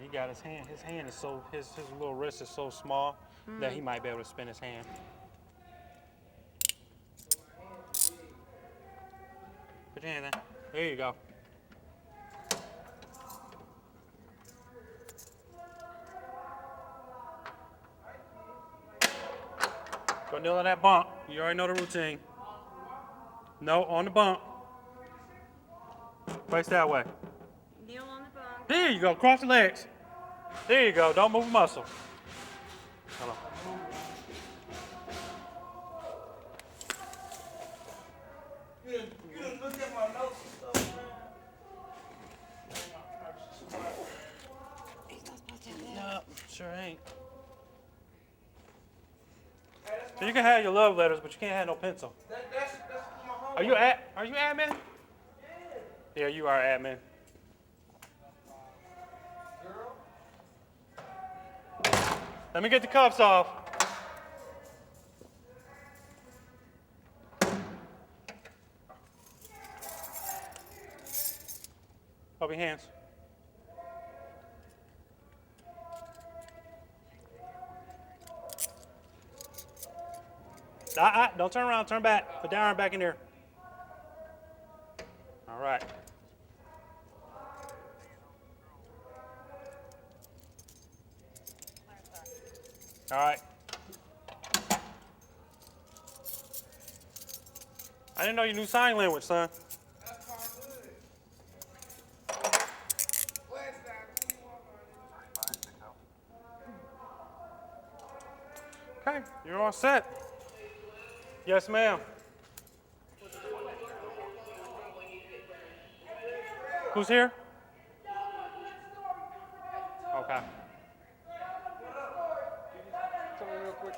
he got his hand. His hand is so his little wrist is so small that he might be able to spin his hand. Put your hand in. There you go. Go kneel on that bump. You already know the routine. No, on the bump. Face that way. Kneel on the bump. There you go. Cross the legs. There you go. Don't move a muscle. Hold on. You done look at my notes and stuff, man. He's not supposed to do that. No, sure ain't. So you can have your love letters, but you can't have no pencil. That's my home. Are you admin? Yeah, you are admin. Girl. Let me get the cuffs off. Hold your hands. Don't turn around, turn back. Put that arm back in there. All right. All right. I didn't know you knew sign language, son. That's my hood. Where's that? Okay, you're all set. Yes, ma'am. Who's here? Okay. Tell me real quick.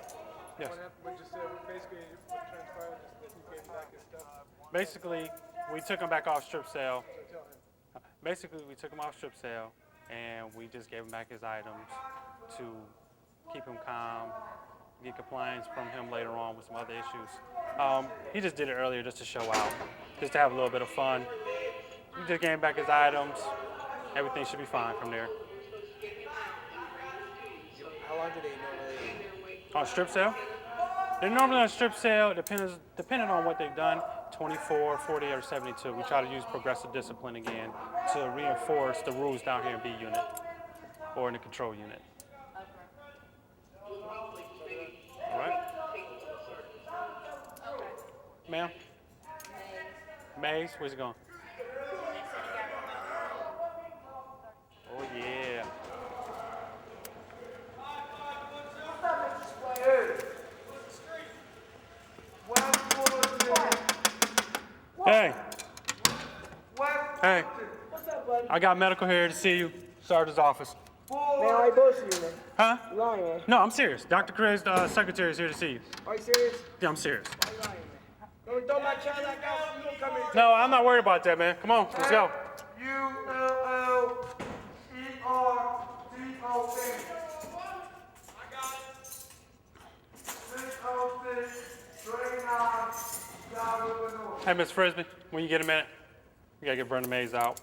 Yes. What you said, basically, what transpired is that he gave back his stuff. Basically, we took him back off strip sale. So tell him. Basically, we took him off strip sale, and we just gave him back his items to keep him calm, get compliance from him later on with some other issues. He just did it earlier just to show out, just to have a little bit of fun. We just gave him back his items. Everything should be fine from there. How long do they normally? On strip sale? They're normally on strip sale, depending on what they've done, 24, 48, or 72. We try to use progressive discipline again to reinforce the rules down here in B unit or in the control unit. All right? Ma'am? Maze, where's it going? Oh, yeah. Hey. Hey. What's up, buddy? I got medical here to see you. Sergeant's office. Man, I ain't bullshitting you, man. Huh? You lying, man. No, I'm serious. Dr. Craig's secretary is here to see you. Are you serious? Yeah, I'm serious. Why you lying, man? Don't throw my child like out. You don't come in. No, I'm not worried about that, man. Come on, let's go. Hey, Miss Frisbee, when you get a minute, we gotta get Brenda Mays out.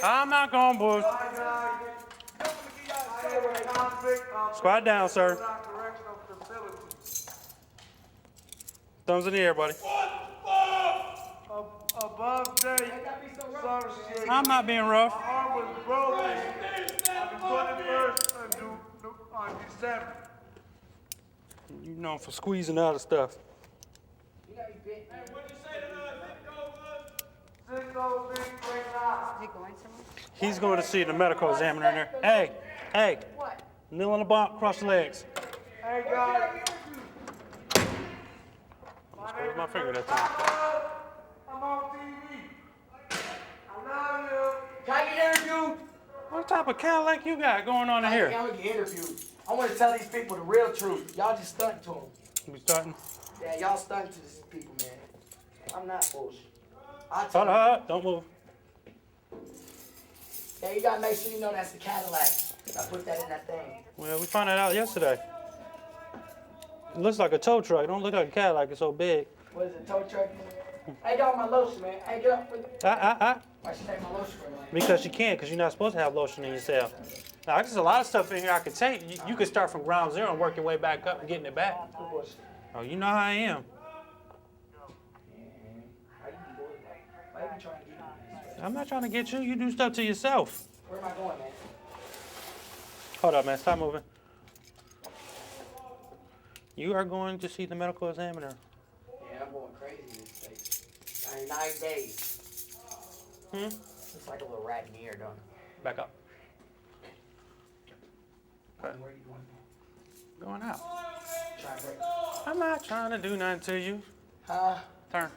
I'm not going bush. Squat down, sir. Thumbs in the air, buddy. Above day, some shit. I'm not being rough. My arm was broken on the 21st on December. You known for squeezing out of stuff. What'd you say to the zip code was? 60639. Is he going somewhere? He's going to see the medical examiner in there. Hey, What? kneel on the bump, cross your legs. Hey, guys. Where's my finger that time? I'm on TV. I love you. Can I get interviewed? What type of Cadillac you got going on in here? I'm gonna get interviewed. I want to tell these people the real truth. Y'all just stunting to them. We starting? Yeah, y'all stunting to these people, man. I'm not bullshit. I Hold tell you. up, don't move. Yeah, you gotta make sure you know that's the Cadillac. I put that in that thing. Well, we found that out yesterday. It looks like a tow truck. It don't look like a Cadillac. It's so big. What is it, tow truck? Hey, y'all, my lotion, man. Hey, get up for the... Why Why she take my lotion from me? Because you can't, because you're not supposed to have lotion in your cell. Now, there's a lot of stuff in here I could take. You could start from ground zero and work your way back up and getting it back. Good bullshit. Oh, you know how I am. How you be doing that? Why you be trying to get me? I'm not trying to get you. You do stuff to yourself. Where am I going, man? Hold up, man. Stop moving. You are going to see the medical examiner. Yeah, I'm going crazy in this place. 99 days. It's like a little rat in the ear, don't it? Back up. Okay. Where you going? Going out. Try to break. I'm not trying to do nothing to you. Huh? Turn.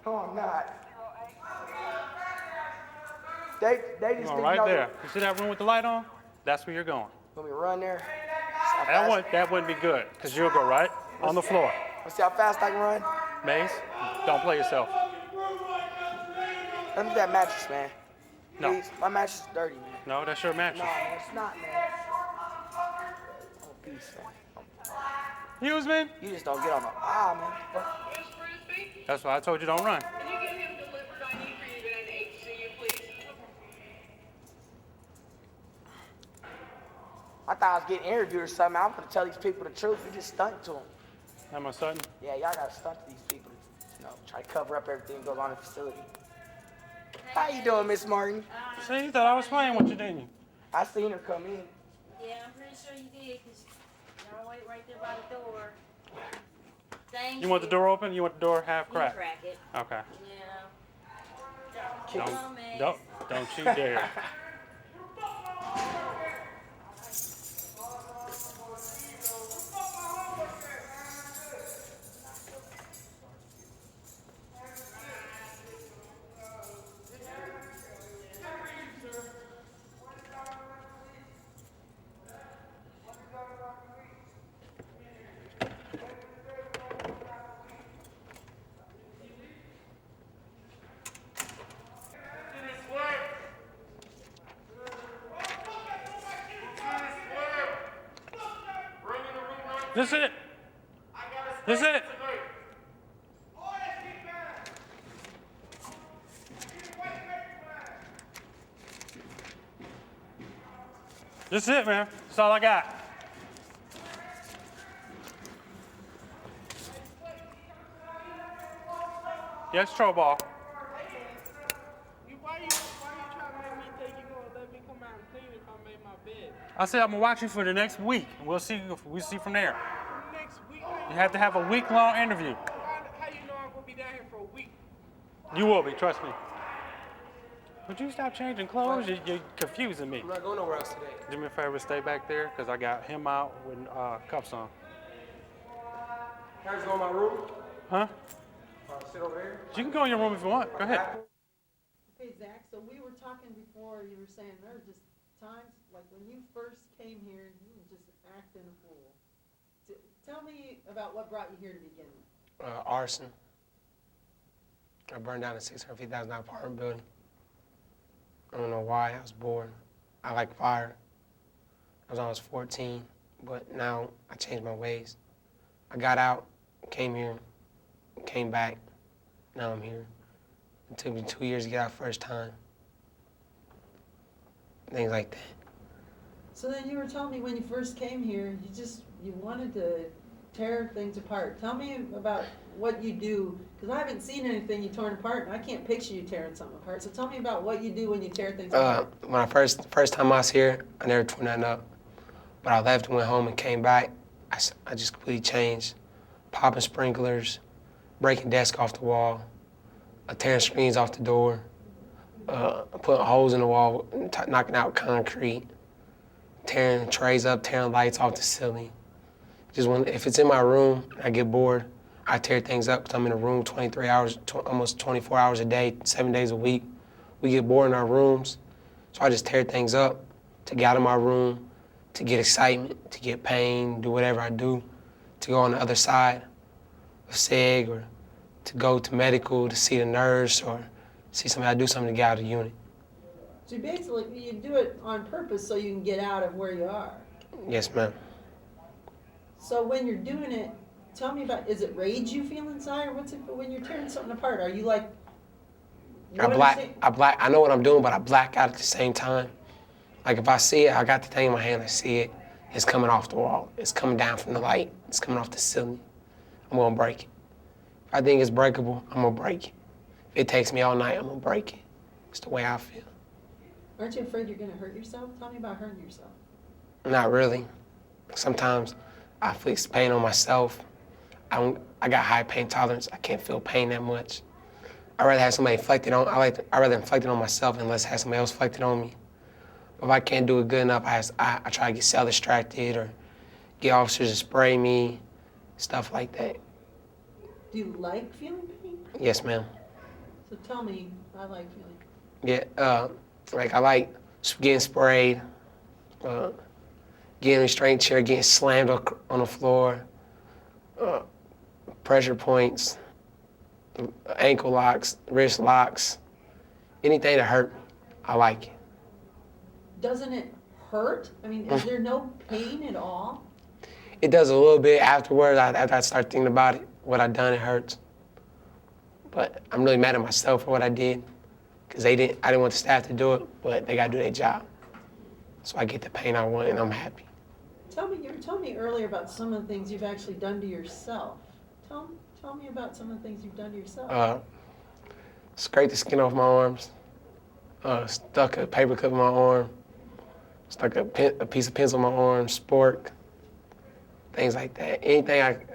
No, I'm not. They You're just going think right no, there. You see that room with the light on? That's where you're going. Let me run there. That wouldn't be good, because you'll go right on the floor. Let's see how fast I can run. Maze, don't play yourself. Let me that mattress, man. No. Please. My mattress is dirty, man. No, that's your mattress. No, man, it's not, man. Oh, peace, man. Hughesman? You just don't get on the man. That's why I told you don't run. Can you get him delivered? I need for you to HCU, please. I thought I was getting interviewed or something. I'm gonna tell these people the truth. You just stunt to them. Am I starting? Yeah, y'all gotta stunt to these people. Try to cover up everything that goes on in the facility. How you doing, Miss Martin? See, you thought I was playing with you, didn't you? I seen her come in. Yeah, I'm pretty sure you did, because y'all wait right there by the door. Thank You want the door open? You want the door half You cracked? crack it. Okay. Yeah. Come on, man. Don't you dare. This it. This it. This is it, man. That's all I got. Yes, throw ball. Why you trying to make me think you gonna let me come out and clean if I made my bed? I said I'm gonna watch you for the next week. We'll see from there. Next week? You have to have a week-long interview. How you know I'm gonna be down here for a week? You will be, trust me. Would you stop changing clothes? You're confusing me. I'm not going nowhere else today. Do me a favor, stay back there, because I got him out with cuffs on. Can I just go in my room? Huh? Sit over here? You can go in your room if you want. Go ahead. Okay, Zach, so we were talking before, you were saying there were just times, like when you first came here, you were just acting a fool. Tell me about what brought you here to begin with. Arson. I burned down a $650,000 apartment building. I don't know why, I was bored. I like fire. I was 14, but now I changed my ways. I got out, came here, came back, now I'm here. It took me 2 years to get out first time. Things like that. So then you were telling me when you first came here, you wanted to tear things apart. Tell me about what you do, because I haven't seen anything you torn apart, and I can't picture you tearing something apart. So tell me about what you do when you tear things apart. When I first time I was here, I never tore nothing up. But I left, went home, and came back. I just completely changed. Popping sprinklers, breaking desks off the wall, tearing screens off the door, putting holes in the wall, knocking out concrete, tearing trays up, tearing lights off the ceiling. If it's in my room and I get bored, I tear things up because I'm in a room 23 hours, almost 24 hours a day, 7 days a week. We get bored in our rooms, so I just tear things up to get out of my room, to get excitement, to get pain, do whatever I do, to go on the other side of SEG, or to go to medical to see the nurse, or see somebody do something to get out of the unit. So basically, you do it on purpose so you can get out of where you are. Yes, ma'am. So when you're doing it, Tell me about, is it rage you feel inside, or what's it when you're tearing something apart? Are you like, I know what I'm doing, but I black out at the same time. Like if I see it, I got the thing in my hand, I see it, it's coming off the wall. It's coming down from the light. It's coming off the ceiling. I'm gonna break it. If I think it's breakable, I'm gonna break it. If it takes me all night, I'm gonna break it. It's the way I feel. aren't you afraid you're gonna hurt yourself? Tell me about hurting yourself. Not really. Sometimes I inflict pain on myself. I got high pain tolerance. I can't feel pain that much. I'd rather have somebody inflict it on. I'd rather inflict it on myself than let's have somebody else inflict it on me. If I can't do it good enough, I try to get cell distracted or get officers to spray me, stuff like that. Do you like feeling pain? Yes, ma'am. So tell me, I like feeling. Yeah, like I like getting sprayed, getting in a restraint chair, getting slammed on the floor, pressure points, ankle locks, wrist locks, anything to hurt, I like it. Doesn't it hurt? I mean, is there no pain at all? It does a little bit afterwards. After I start thinking about it, what I done, it hurts. But I'm really mad at myself for what I did, because I didn't want the staff to do it, but they gotta do their job. So I get the pain I want, and I'm happy. You were telling me earlier about some of the things you've actually done to yourself. Tell me about some of the things you've done to yourself. Scraped the skin off my arms, stuck a paper clip in my arm, stuck a piece of pencil in my arm, spork, things like that. Anything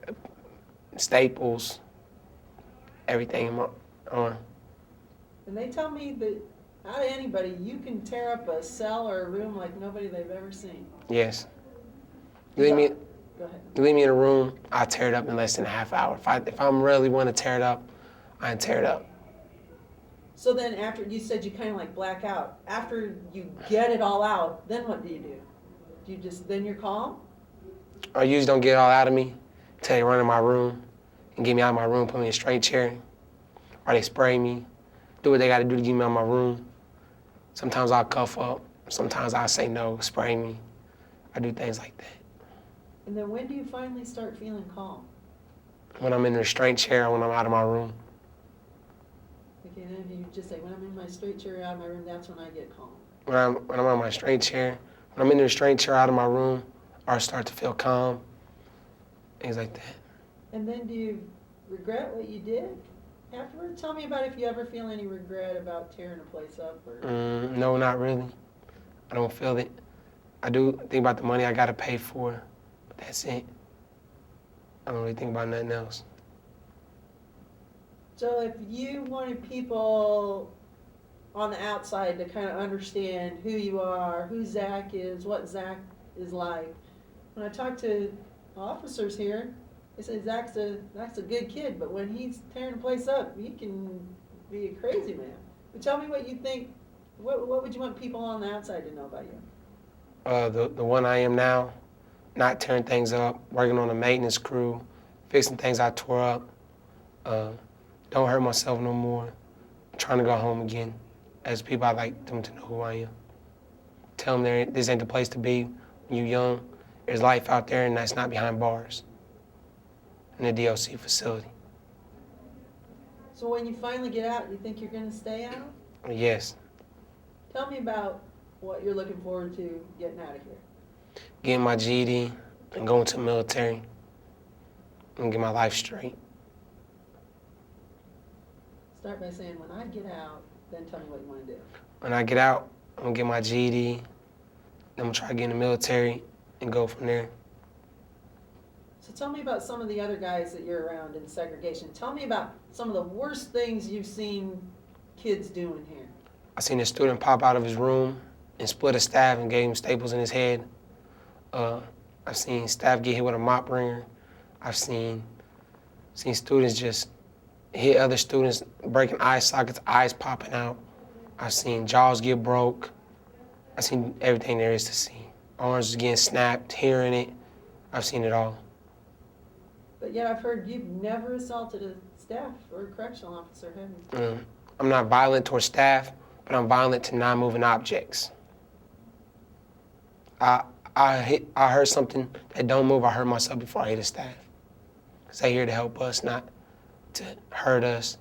staples, everything in my arm. And they tell me that out of anybody, you can tear up a cell or a room like nobody they've ever seen. Yes. Go ahead. You leave me in a room, I'll tear it up in less than a half hour. If I'm really want to tear it up, I can tear it up. So then after, you said you kind of like black out. After you get it all out, then what do? Do you then you're calm? I usually don't get it all out of me until they run in my room and get me out of my room, put me in a straight chair, or they spray me, do what they got to do to get me out of my room. Sometimes I'll cuff up. Sometimes I'll say no, spray me. I do things like that. And then when do you finally start feeling calm? When I'm in the restraint chair or when I'm out of my room. Okay, then you just say, when I'm in my straight chair out of my room, that's when I get calm. When I'm on my restraint chair, when I'm in the restraint chair out of my room, I start to feel calm, things like that. And then do you regret what you did afterward? Tell me about if you ever feel any regret about tearing a place up. No, not really. I don't feel it. I do think about the money I gotta pay for, but that's it. I don't really think about nothing else. So if you wanted people on the outside to kind of understand who you are, who Zach is, what Zach is like, when I talk to officers here, they say Zach's a good kid, but when he's tearing a place up, he can be a crazy man. But tell me what you think. What would you want people on the outside to know about you? The one I am now, not tearing things up, working on a maintenance crew, fixing things I tore up, don't hurt myself no more, trying to go home again. As people, I like them to know who I am. Tell them this ain't the place to be when you're young. There's life out there, and that's not behind bars in the DLC facility. So when you finally get out, you think you're going to stay out? Yes. Tell me about what you're looking forward to getting out of here. Getting my GED and going to the military and get my life straight. Start by saying, when I get out, then tell me what you want to do. When I get out, I'm going to get my GED, then I'm going to try to get in the military and go from there. So tell me about some of the other guys that you're around in segregation. Tell me about some of the worst things you've seen kids doing here. I seen a student pop out of his room and split a staff and gave him staples in his head. I've seen staff get hit with a mop wringer. I've seen students just hit other students, breaking eye sockets, eyes popping out. I've seen jaws get broke. I've seen everything there is to see. Arms getting snapped, hearing it. I've seen it all. But yet I've heard you've never assaulted a staff or a correctional officer, have you? I'm not violent towards staff, but I'm violent to non-moving objects. I heard something that don't move, I hurt myself before I hit a staff. because they're here to help us, not to hurt us,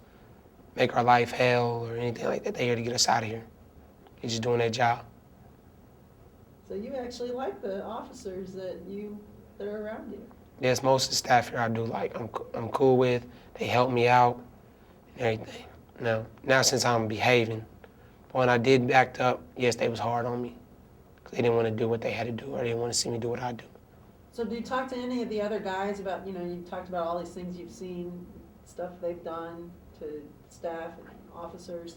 make our life hell or anything like that. They're here to get us out of here. They're just doing their job. So you actually like the officers that are around you? Yes, most of the staff here I do like. I'm cool with. They help me out and everything. Now since I'm behaving. But when I did act up, yes, they was hard on me. Because they didn't want to do what they had to do, or they didn't want to see me do what I do. So do you talk to any of the other guys about, you talked about all these things you've seen, stuff they've done to staff and officers.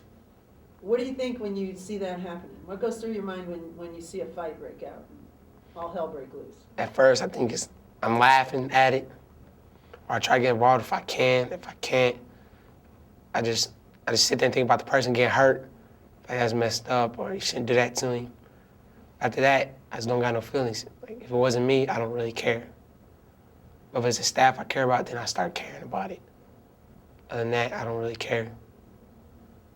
What do you think when you see that happening? What goes through your mind when you see a fight break out and all hell break loose? At first, I think I'm laughing at it, or I try to get involved if I can. If I can't, I just sit there and think about the person getting hurt. If that's messed up, or you shouldn't do that to him. After that, I just don't got no feelings. Like, if it wasn't me, I don't really care. But if it's the staff I care about, then I start caring about it. Other than that, I don't really care.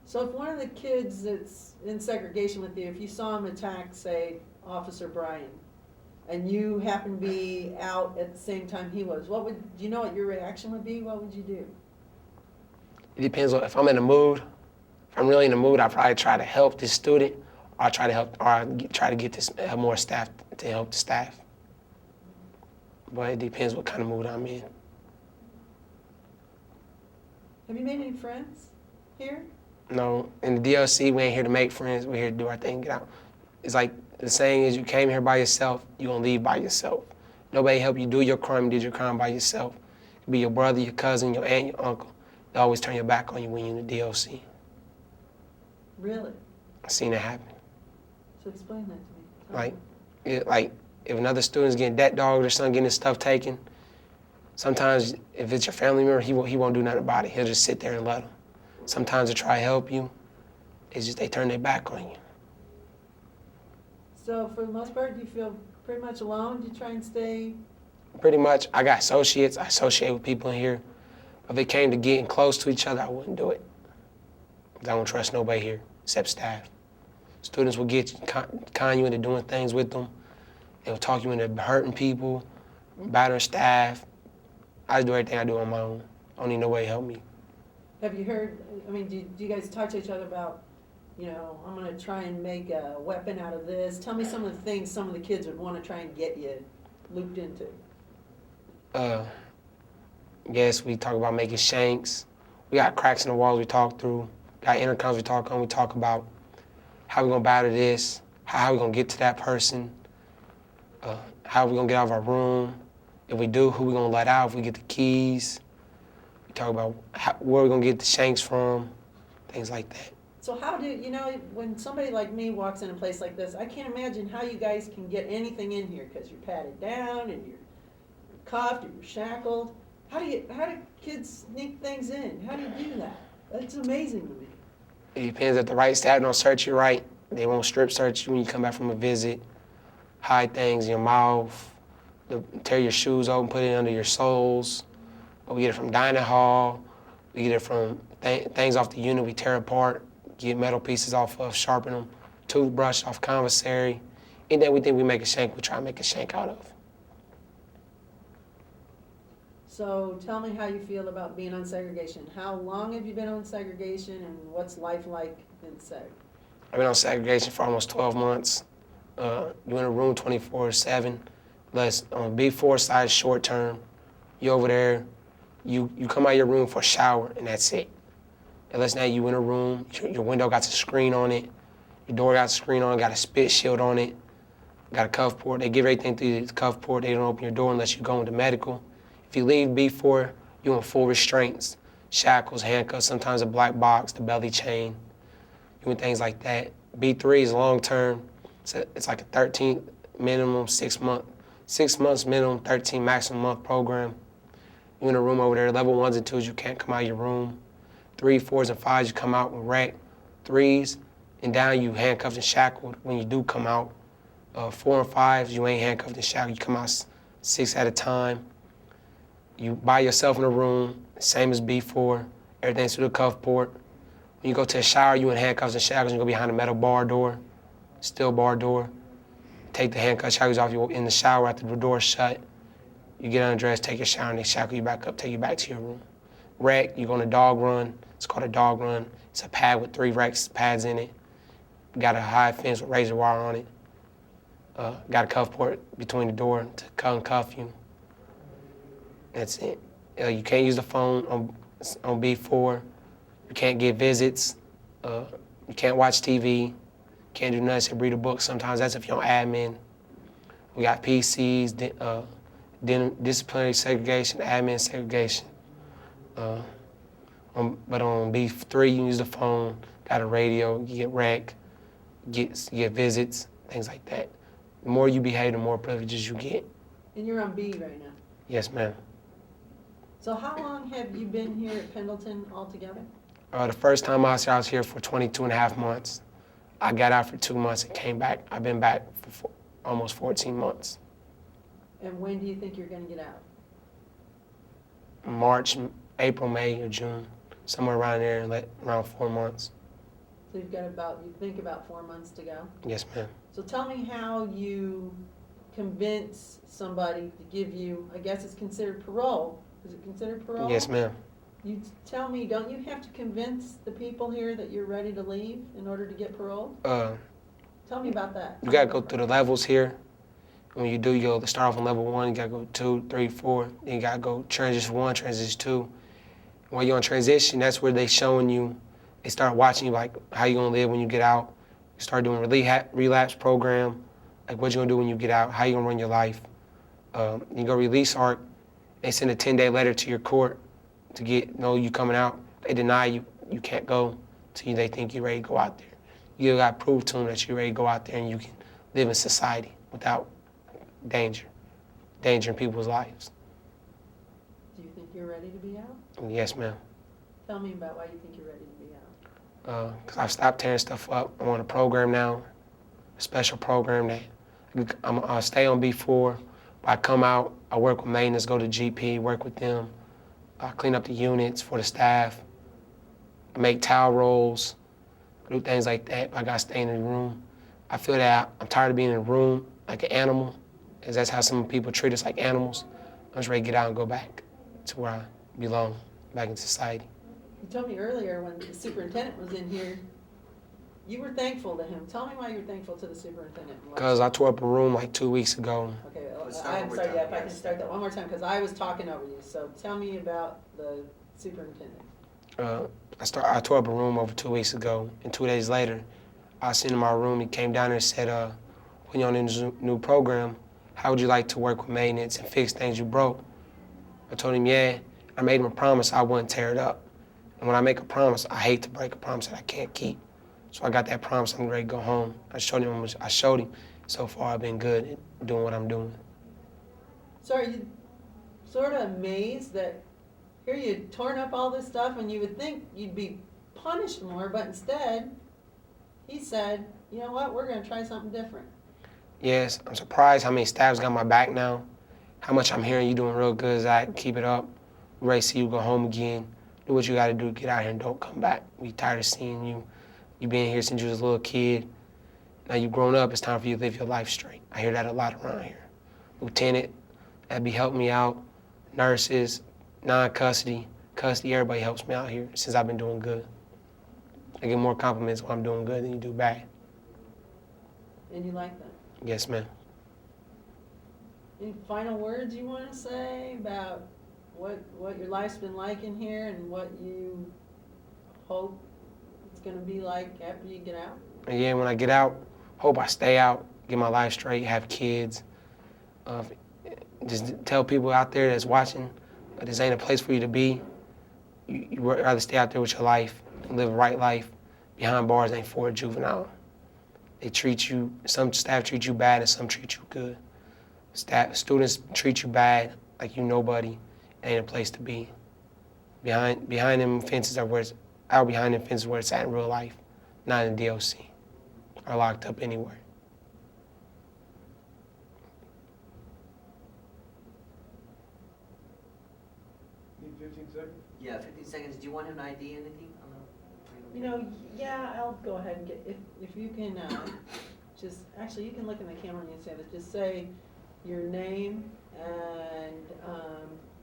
So if one of the kids that's in segregation with you, if you saw him attack, say, Officer Brian, and you happen to be out at the same time he was, do you know what your reaction would be? What would you do? It depends on if I'm in the mood. If I'm really in the mood, I probably try to help this student, or I try to get this more staff to help the staff. But it depends what kind of mood I'm in. Have you made any friends here? No, in the DLC, we ain't here to make friends. We're here to do our thing, get out. It's like the saying is, you came here by yourself, you're gonna leave by yourself. Nobody helped you do your crime, you did your crime by yourself. It could be your brother, your cousin, your aunt, your uncle. They always turn your back on you when you're in the DLC. Really? I've seen it happen. So explain that to me. Like if another student's getting debt dogged or something, getting his stuff taken, sometimes if it's your family member, he won't do nothing about it. He'll just sit there and let them. Sometimes they try to help you. It's just they turn their back on you. So for the most part, do you feel pretty much alone? Do you try and stay? Pretty much. I got associates. I associate with people in here. If it came to getting close to each other, I wouldn't do it. 'Cause I don't trust nobody here except staff. Students will con you into doing things with them. They'll talk you into hurting people, battering staff. I just do everything I do on my own. I don't need nobody to help me. Have you heard, do you guys talk to each other about, I'm gonna try and make a weapon out of this? Tell me some of the things some of the kids would wanna try and get you looped into. Yes, we talk about making shanks. We got cracks in the walls we talk through. Got intercoms we talk on. We talk about how we gonna battle this, how we gonna get to that person, how we gonna get out of our room. If we do, who we gonna let out if we get the keys. We talk about where we gonna get the shanks from, things like that. So how when somebody like me walks in a place like this, I can't imagine how you guys can get anything in here because you're patted down and you're cuffed or you're shackled. How do kids sneak things in? How do you do that? That's amazing to me. It depends if the right staff don't search you right. They won't strip search you when you come back from a visit, hide things in your mouth, tear your shoes open, put it under your soles. But we get it from dining hall. We get it from things off the unit we tear apart, get metal pieces off of, sharpen them, toothbrush off commissary. Anything we think we make a shank, we try to make a shank out of. So tell me how you feel about being on segregation. How long have you been on segregation and what's life like in seg? I've been on segregation for almost 12 months. You in a room 24/7. Unless on B4 side, short term, you over there, you come out of your room for a shower and that's it. Unless now you in a room, your window got a screen on it, your door got a screen on it, got a spit shield on it, got a cuff port. They give everything through the cuff port. They don't open your door unless you go into medical. If you leave B4, you're in full restraints, shackles, handcuffs, sometimes a black box, the belly chain, doing things like that. B3 is long term. It's like a 13 minimum, 6 months minimum, 13 maximum month program. You're in a room over there, level 1s and 2s, you can't come out of your room. 3, 4s, and 5s, you come out with rec. 3s and down, you handcuffed and shackled when you do come out. 4 and 5s, you ain't handcuffed and shackled. You come out 6 at a time. You by yourself in a room, same as B4. Everything's through the cuff port. When you go to the shower, you in handcuffs and shackles. You go behind a metal bar door, steel bar door. Take the handcuffs, shackles off you in the shower after the door's shut. You get undressed, take your shower, and they shackle you back up, take you back to your room. Rec, you go on a dog run. It's called a dog run. It's a pad with 3 pads in it. Got a high fence with razor wire on it. Got a cuff port between the door to uncuff you. That's it. You can't use the phone on B4. You can't get visits. You can't watch TV. Can't do nothing except read a book. Sometimes that's if you're on admin. We got PCs, disciplinary segregation, admin segregation. But on B3, you use the phone, got a radio, you get rec, you get visits, things like that. The more you behave, the more privileges you get. And you're on B right now. Yes, ma'am. So how long have you been here at Pendleton altogether? The first time I was here for 22 and a half months. I got out for 2 months and came back. I've been back for almost 14 months. And when do you think you're going to get out? March, April, May, or June, somewhere around there, around 4 months. So you think about 4 months to go? Yes, ma'am. So tell me how you convince somebody to give you, I guess it's considered parole. Is it considered parole? Yes, ma'am. You tell me, don't you have to convince the people here that you're ready to leave in order to get parole? You Tell me about that. gotta go through the levels here. When you do, you'll start off on level 1, you gotta go 2, 3, 4, then you gotta go transition 1, transition 2. When you're on transition, that's where they showing you, they start watching you like how you gonna live when you get out. You start doing relapse program, like what you gonna do when you get out, how you gonna run your life. You go release ARC, they send a 10-day letter to your court to know you coming out. They deny you, you can't go till they think you're ready to go out there. You got to prove to them that you're ready to go out there and you can live in society without endangering people's lives. Do you think you're ready to be out? Yes, ma'am. Tell me about why you think you're ready to be out. Because I've stopped tearing stuff up. I'm on a program now, a special program that I'll stay on B4. I come out, I work with maintenance, go to GP, work with them. I clean up the units for the staff. I make towel rolls, do things like that. I got to stay in the room. I feel that I'm tired of being in a room like an animal, because that's how some people treat us, like animals. I'm just ready to get out and go back to where I belong, back in society. You told me earlier when the superintendent was in here, you were thankful to him. Tell me why you're thankful to the superintendent. Because I tore up a room like 2 weeks ago. Okay, I'm sorry, yeah, if I can start that one more time, because I was talking over you. So tell me about the superintendent. I tore up a room over 2 weeks ago, and 2 days later, I was sitting in my room. He came down there and said, when you're on this new program, how would you like to work with maintenance and fix things you broke? I told him, yeah. I made him a promise I wouldn't tear it up. And when I make a promise, I hate to break a promise that I can't keep. So I got that promise, I'm ready to go home. I showed him. So far, I've been good at doing what I'm doing. So are you sort of amazed that here you torn up all this stuff and you would think you'd be punished more, but instead, he said, you know what, we're gonna try something different. Yes, I'm surprised how many staffs got my back now. How much I'm hearing you doing real good, Zach. Keep it up. We're ready to see you go home again. Do what you gotta do to get out here and don't come back. We tired of seeing you. You've been here since you was a little kid. Now you've grown up, it's time for you to live your life straight. I hear that a lot around here. Lieutenant, that'd be helping me out. Nurses, non-custody, custody, everybody helps me out here since I've been doing good. I get more compliments when I'm doing good than you do bad. And you like that? Yes, ma'am. Any final words you want to say about what your life's been like in here and what you hope it's going to be like after you get out? And yeah, when I get out, hope I stay out, get my life straight, have kids. Just tell people out there that's watching, this ain't a place for you to be. You would rather stay out there with your life and live a right life. Behind bars ain't for a juvenile. They treat you, some staff treat you bad and some treat you good. Students treat you bad like you nobody. It ain't a place to be. Behind them fences are where it's, out behind them fences where it's at in real life, not in the DOC, or locked up anywhere. Need 15 seconds? Yeah, 15 seconds. Do you want him to ID anything? You know, yeah, I'll go ahead and get, if you can, just, actually, you can look in the camera and you say that, just say, your name and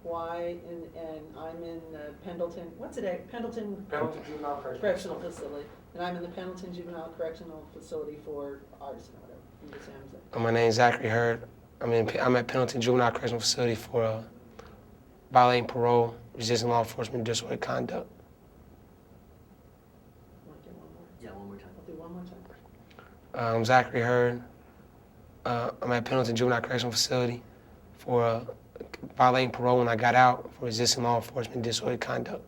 why, and I'm in the Pendleton, what's it at? Pendleton Juvenile Correctional Facility. And I'm in the Pendleton Juvenile Correctional Facility for arson or whatever. You just say I'm saying. My name's Zachary Hurd. I'm at Pendleton Juvenile Correctional Facility for violating parole, resisting law enforcement, disorderly conduct. Want to do one more? Yeah, one more time. I'll do one more time. I'm Zachary Hurd. I'm at Pendleton Juvenile Correctional Facility for violating parole when I got out for resisting law enforcement, disorderly conduct.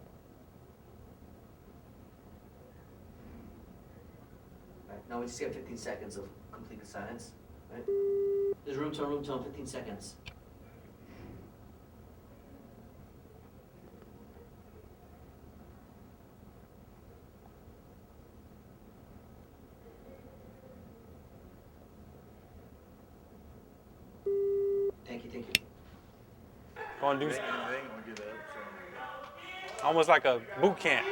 Right. Now we just get 15 seconds of complete silence. Right? There's room tone, 15 seconds. Thank you. Gonna do They ain't gonna get that, so. almost like a boot camp.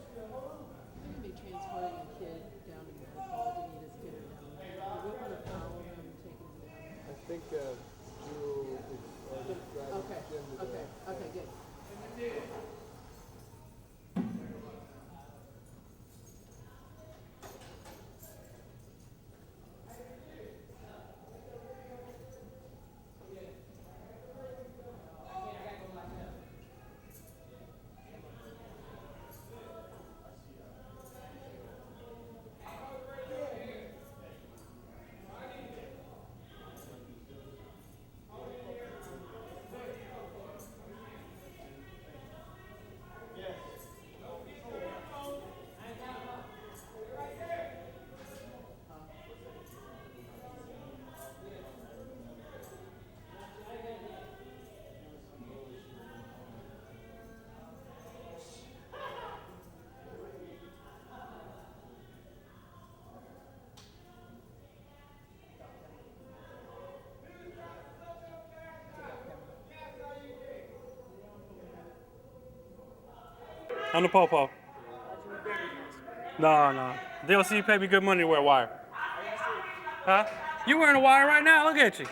We're gonna be transporting a kid down to medical. Do you need us to get her down? We want to follow him and take him down. I think Drew is driving Okay, Jim to the- okay, good. On the popo. No. DLC paid me good money to wear a wire. Huh? You wearing a wire right now? Look at you.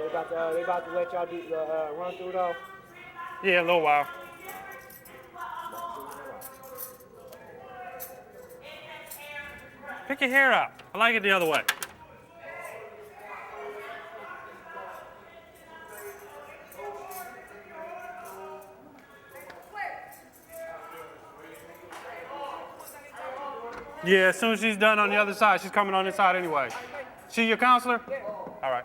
They about to let y'all do the run through though. Yeah, a little while. Pick your hair out. I like it the other way. Yeah, as soon as she's done on the other side, she's coming on this side anyway. She your counselor? All right.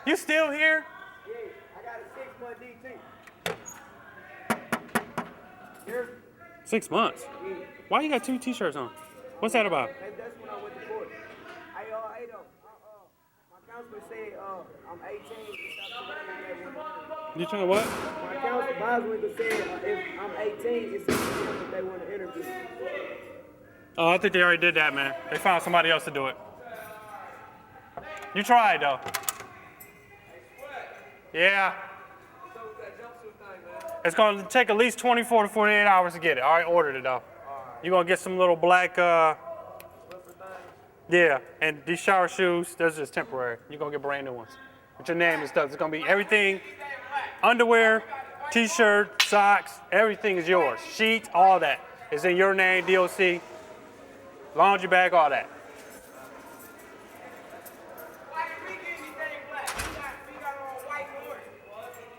You still here? Yeah, I got a 6-month DT. Here, 6 months. Why you got 2 t-shirts on? What's that about? that's when I went to court. Hey, my counselor said I'm 18. You trying to what? My counselor advisor said if I'm 18, it's if they want to interview. Oh, I think they already did that, man. They found somebody else to do it. You tried, though. Yeah. It's going to take at least 24 to 48 hours to get it. I already ordered it, though. You're going to get some little black, yeah, and these shower shoes, those are just temporary. You're going to get brand new ones. With your name and stuff. It's going to be everything, underwear, t-shirt, socks, everything is yours. Sheets, all that. It's in your name, DOC, laundry bag, all that.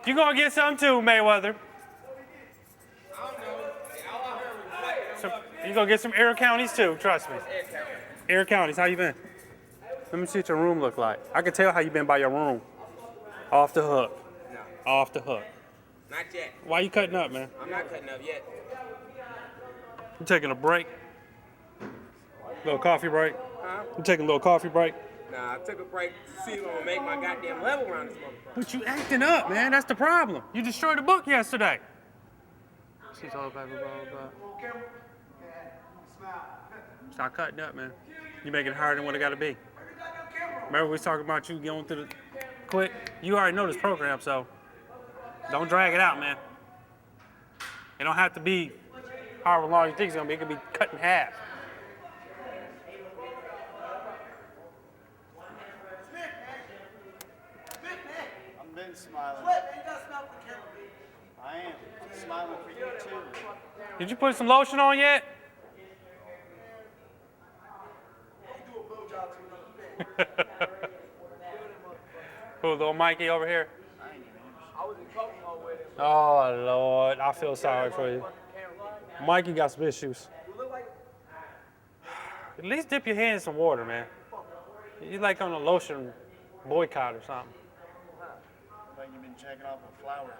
You gonna get some too, Mayweather. You gonna get some air counties too, trust me. Air counties, how you been? Let me see what your room look like. I can tell how you been by your room. Off the hook. No, Off the hook. not yet. Why you cutting up, man? I'm not cutting up yet. You taking a break? Little coffee break? Huh? You taking a little coffee break? Nah, I took a break to see if I'm gonna make my goddamn level around this motherfucker. But you acting up, man. That's the problem. You destroyed the book yesterday. She's all about Stop cutting up, man. You making it harder than what it gotta be. Remember we was talking about you going through the quick? You already know this program, so don't drag it out, man. It don't have to be however long you think it's gonna be. It could be cut in half. I've been smiling. I am smiling for you too. Did you put some lotion on yet? Who, little Mikey over here? Oh, Lord, I feel sorry for you. Mikey got some issues. At least dip your hand in some water, man. You like on a lotion boycott or something. Like you've been checking off a flower.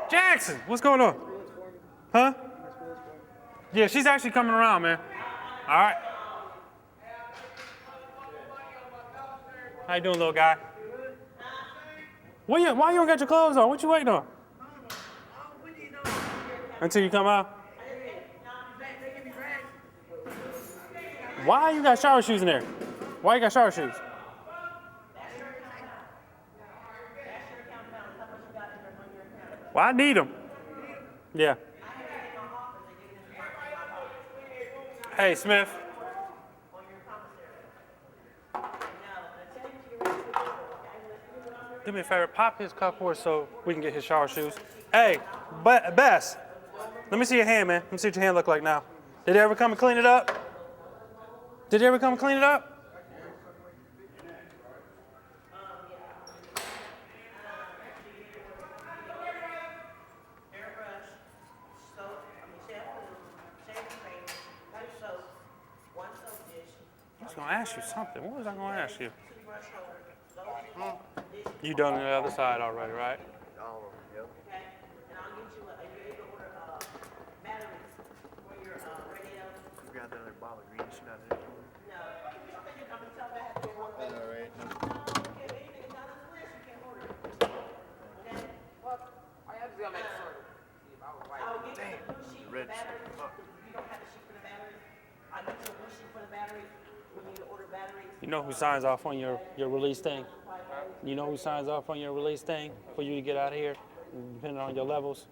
Jackson, what's going on? Huh? Yeah, she's actually coming around, man. All right. How you doing, little guy? Why you don't got your clothes on? What you waiting on? Until you come out? Why you got shower shoes in there? Why you got shower shoes? Well, I need them. Yeah. Hey, Smith. Do me a favor, pop his cup for us so we can get his shower shoes. Hey, Bess, let me see your hand, man. Let me see what your hand look like now. Did they ever come and clean it up? Did they ever come and clean it up? I was gonna ask you something. What was I gonna ask you? You done on the other side already, right? All of them, yep. You got that other bottle of green shit out there? I know, right? Damn, red shit. Fuck. You know who signs off on your release thing? You know who signs off on your release thing for you to get out of here, depending on your levels?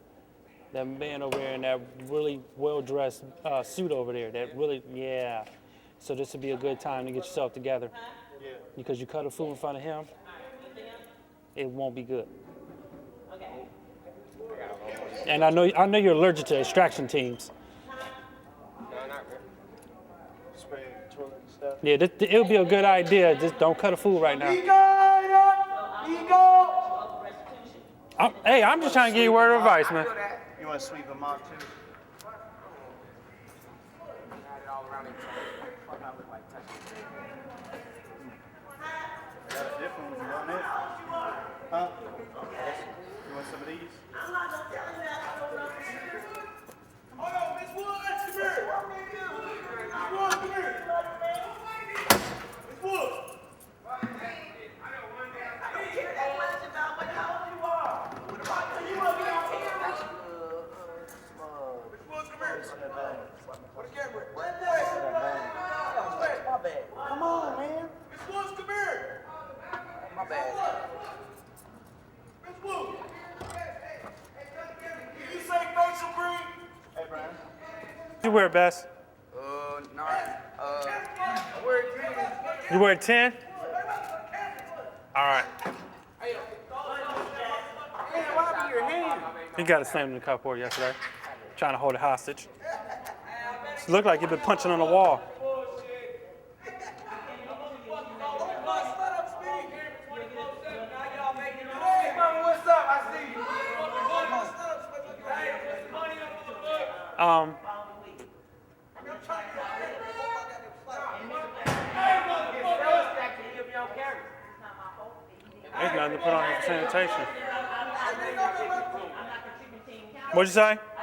That man over there in that really well-dressed suit over there. That really, yeah. So this would be a good time to get yourself together. Yeah. Because you cut a fool in front of him, it won't be good. And I know you're allergic to extraction teams. Spray toilet and stuff. Yeah, it would be a good idea. Just don't cut a fool right now. Hey, I'm just trying to give you a word of advice, man. You want to sweep them off too? Got a different one. You want it? Huh? You want some of these? Hold on, Miss Woods, come here. Miss Woods, come here. Miss Woods. Come on, man. Miss Woods, come here. My bad. Miss Woods. Did you say facial cream? Hey, Brian. You wear it best? No. I wear it green. You wear 10? All right. Hey, what happened to your hand? He got it slammed in the cupboard yesterday, trying to hold it hostage. Look like you've been punching on the wall. What's up? I see you. There's nothing to put on here for sanitation. What'd you say?